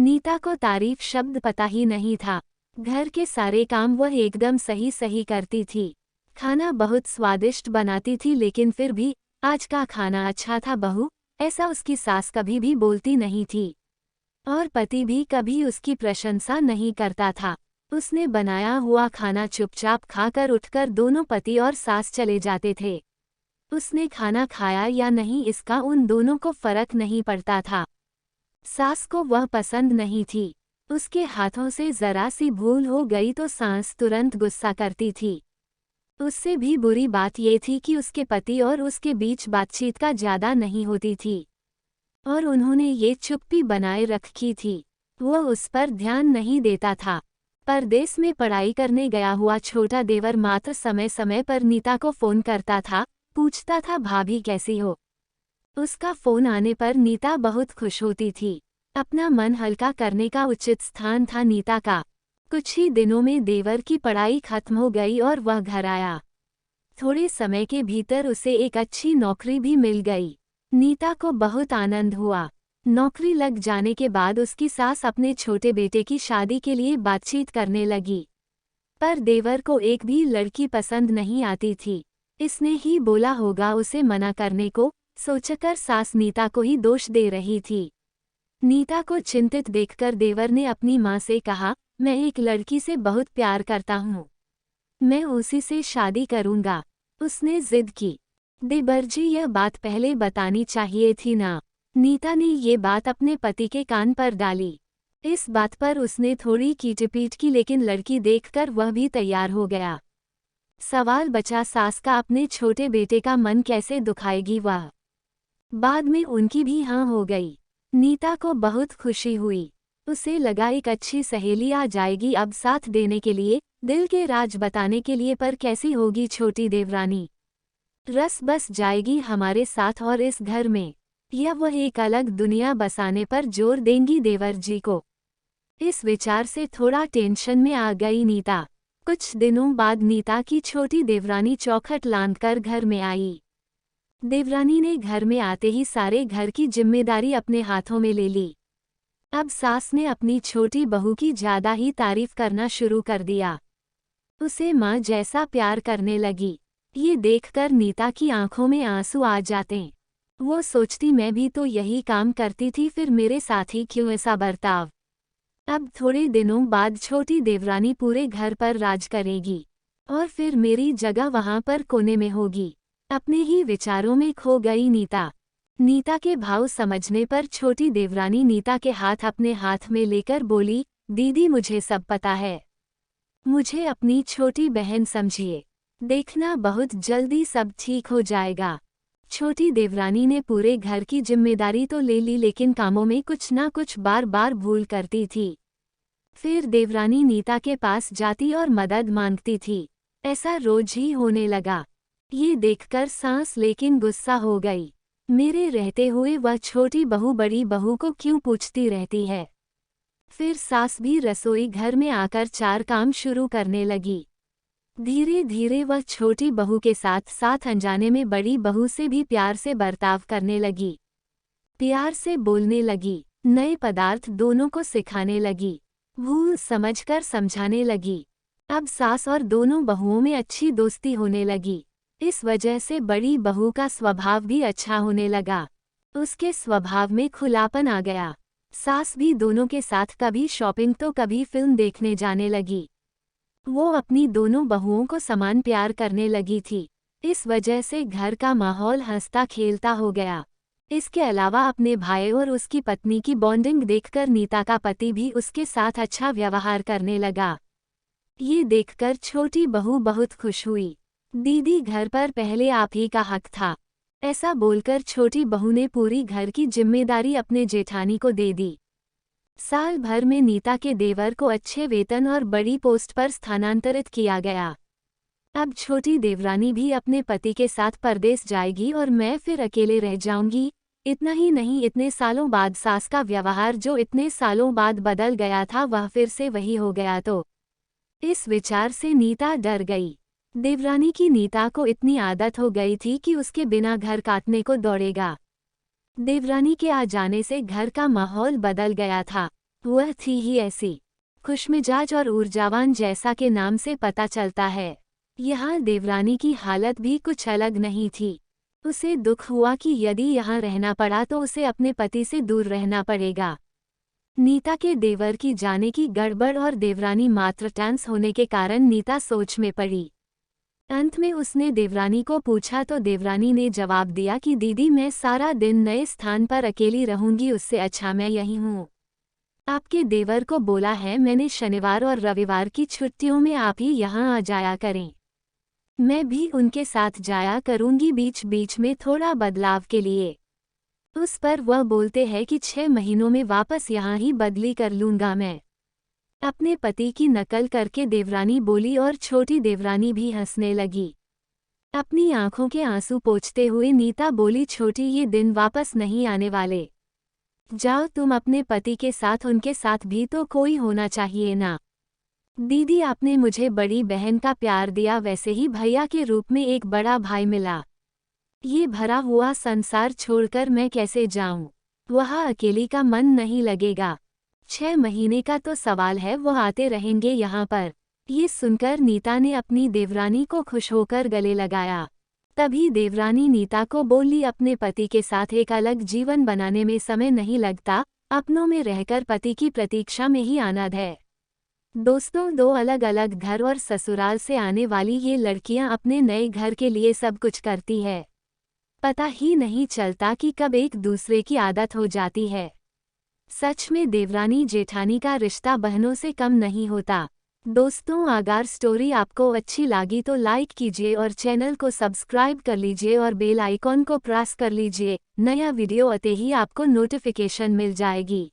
नीता को तारीफ शब्द पता ही नहीं था। घर के सारे काम वह एकदम सही सही करती थी। खाना बहुत स्वादिष्ट बनाती थी, लेकिन फिर भी आज का खाना अच्छा था बहू, ऐसा उसकी सास कभी भी बोलती नहीं थी। और पति भी कभी उसकी प्रशंसा नहीं करता था। उसने बनाया हुआ खाना चुपचाप खाकर उठकर दोनों पति और सास चले जाते थे। उसने खाना खाया या नहीं इसका उन दोनों को फर्क नहीं पड़ता था। सास को वह पसंद नहीं थी। उसके हाथों से जरा सी भूल हो गई तो सास तुरंत गुस्सा करती थी। उससे भी बुरी बात ये थी कि उसके पति और उसके बीच बातचीत का ज्यादा नहीं होती थी और उन्होंने ये चुप्पी बनाए रखी थी। वह उस पर ध्यान नहीं देता था। परदेश में पढ़ाई करने गया हुआ छोटा देवर मात्र समय समय पर नीता को फोन करता था, पूछता था भाभी कैसी हो। उसका फोन आने पर नीता बहुत खुश होती थी। अपना मन हल्का करने का उचित स्थान था नीता का। कुछ ही दिनों में देवर की पढ़ाई खत्म हो गई और वह घर आया। थोड़े समय के भीतर उसे एक अच्छी नौकरी भी मिल गई। नीता को बहुत आनंद हुआ। नौकरी लग जाने के बाद उसकी सास अपने छोटे बेटे की शादी के लिए बातचीत करने लगी। पर देवर को एक भी लड़की पसंद नहीं आती थी। इसने ही बोला होगा उसे मना करने को, सोचकर सास नीता को ही दोष दे रही थी। नीता को चिंतित देखकर देवर ने अपनी माँ से कहा, मैं एक लड़की से बहुत प्यार करता हूँ, मैं उसी से शादी करूँगा। उसने जिद की। देवर्जी यह बात पहले बतानी चाहिए थी ना। नीता ने ये बात अपने पति के कान पर डाली। इस बात पर उसने थोड़ी कीटपीट की, लेकिन लड़की देखकर वह भी तैयार हो गया। सवाल बचा सास का अपने छोटे बेटे का मन कैसे दुखाएगी वह। बाद में उनकी भी हाँ हो गई। नीता को बहुत खुशी हुई। उसे लगा एक अच्छी सहेली आ जाएगी अब साथ देने के लिए, दिल के राज बताने के लिए। पर कैसी होगी छोटी देवरानी। रस बस जाएगी हमारे साथ और इस घर में, या वह एक अलग दुनिया बसाने पर जोर देंगी देवर जी को। इस विचार से थोड़ा टेंशन में आ गई नीता। कुछ दिनों बाद नीता की छोटी देवरानी चौखट लांघकर घर में आई। देवरानी ने घर में आते ही सारे घर की जिम्मेदारी अपने हाथों में ले ली। अब सास ने अपनी छोटी बहू की ज्यादा ही तारीफ करना शुरू कर दिया। उसे माँ जैसा प्यार करने लगी। ये देखकर नीता की आंखों में आंसू आ जाते। वो सोचती मैं भी तो यही काम करती थी, फिर मेरे साथ ही क्यों ऐसा बर्ताव। अब थोड़े दिनों बाद छोटी देवरानी पूरे घर पर राज करेगी और फिर मेरी जगह वहां पर कोने में होगी। अपने ही विचारों में खो गई नीता। नीता के भाव समझने पर छोटी देवरानी नीता के हाथ अपने हाथ में लेकर बोली, दीदी मुझे सब पता है, मुझे अपनी छोटी बहन समझिए, देखना बहुत जल्दी सब ठीक हो जाएगा। छोटी देवरानी ने पूरे घर की जिम्मेदारी तो ले ली, लेकिन कामों में कुछ ना कुछ बार बार भूल करती थी। फिर देवरानी नीता के पास जाती और मदद मांगती थी। ऐसा रोज ही होने लगा। ये देखकर सास लेकिन गुस्सा हो गई। मेरे रहते हुए वह छोटी बहू बड़ी बहू को क्यों पूछती रहती है। फिर सास भी रसोई घर में आकर चार काम शुरू करने लगी। धीरे धीरे वह छोटी बहू के साथ साथ अनजाने में बड़ी बहू से भी प्यार से बर्ताव करने लगी। प्यार से बोलने लगी, नए पदार्थ दोनों को सिखाने लगी, भूल समझकर समझाने लगी। अब सास और दोनों बहुओं में अच्छी दोस्ती होने लगी। इस वजह से बड़ी बहू का स्वभाव भी अच्छा होने लगा। उसके स्वभाव में खुलापन आ गया। सास भी दोनों के साथ कभी शॉपिंग तो कभी फिल्म देखने जाने लगी। वो अपनी दोनों बहुओं को समान प्यार करने लगी थी। इस वजह से घर का माहौल हंसता खेलता हो गया। इसके अलावा अपने भाई और उसकी पत्नी की बॉन्डिंग देखकर नीता का पति भी उसके साथ अच्छा व्यवहार करने लगा। ये देखकर छोटी बहू बहुत खुश हुई। दीदी घर पर पहले आप ही का हक था, ऐसा बोलकर छोटी बहू ने पूरी घर की जिम्मेदारी अपने जेठानी को दे दी। साल भर में नीता के देवर को अच्छे वेतन और बड़ी पोस्ट पर स्थानांतरित किया गया। अब छोटी देवरानी भी अपने पति के साथ परदेश जाएगी और मैं फिर अकेले रह जाऊंगी। इतना ही नहीं, इतने सालों बाद सास का व्यवहार जो इतने सालों बाद बदल गया था वह फिर से वही हो गया तो। इस विचार से नीता डर गई। देवरानी की नीता को इतनी आदत हो गई थी कि उसके बिना घर काटने को दौड़ेगा। देवरानी के आ जाने से घर का माहौल बदल गया था। वह थी ही ऐसी खुशमिजाज और ऊर्जावान जैसा के नाम से पता चलता है। यहाँ देवरानी की हालत भी कुछ अलग नहीं थी। उसे दुख हुआ कि यदि यहाँ रहना पड़ा तो उसे अपने पति से दूर रहना पड़ेगा। नीता के देवर की जाने की गड़बड़ और देवरानी मात्र ट्रांस होने के कारण नीता सोच में पड़ी। अंत में उसने देवरानी को पूछा तो देवरानी ने जवाब दिया कि दीदी मैं सारा दिन नए स्थान पर अकेली रहूंगी, उससे अच्छा मैं यहीं हूँ। आपके देवर को बोला है मैंने शनिवार और रविवार की छुट्टियों में आप ही यहाँ आ जाया करें। मैं भी उनके साथ जाया करूंगी बीच बीच में थोड़ा बदलाव के लिए। उस पर वह बोलते हैं कि 6 महीनों में वापस यहाँ ही बदली कर लूंगा मैं। अपने पति की नकल करके देवरानी बोली और छोटी देवरानी भी हंसने लगी। अपनी आंखों के आंसू पोंछते हुए नीता बोली छोटी ये दिन वापस नहीं आने वाले। जाओ तुम अपने पति के साथ, उनके साथ भी तो कोई होना चाहिए ना। दीदी आपने मुझे बड़ी बहन का प्यार दिया वैसे ही भैया के रूप में एक बड़ा भाई मिला। ये भरा हुआ संसार छोड़कर मैं कैसे जाऊं? वहाँ अकेली का मन नहीं लगेगा। 6 महीने का तो सवाल है, वो आते रहेंगे यहाँ पर। ये सुनकर नीता ने अपनी देवरानी को खुश होकर गले लगाया। तभी देवरानी नीता को बोली अपने पति के साथ एक अलग जीवन बनाने में समय नहीं लगता, अपनों में रहकर पति की प्रतीक्षा में ही आनंद है। दोस्तों, 2 अलग अलग घर और ससुराल से आने वाली ये लड़कियां अपने नए घर के लिए सब कुछ करती है। पता ही नहीं चलता कि कब एक दूसरे की आदत हो जाती है। सच में देवरानी जेठानी का रिश्ता बहनों से कम नहीं होता। दोस्तों, अगर स्टोरी आपको अच्छी लगी तो लाइक कीजिए और चैनल को सब्सक्राइब कर लीजिए और बेल आइकॉन को प्रेस कर लीजिए। नया वीडियो आते ही आपको नोटिफिकेशन मिल जाएगी।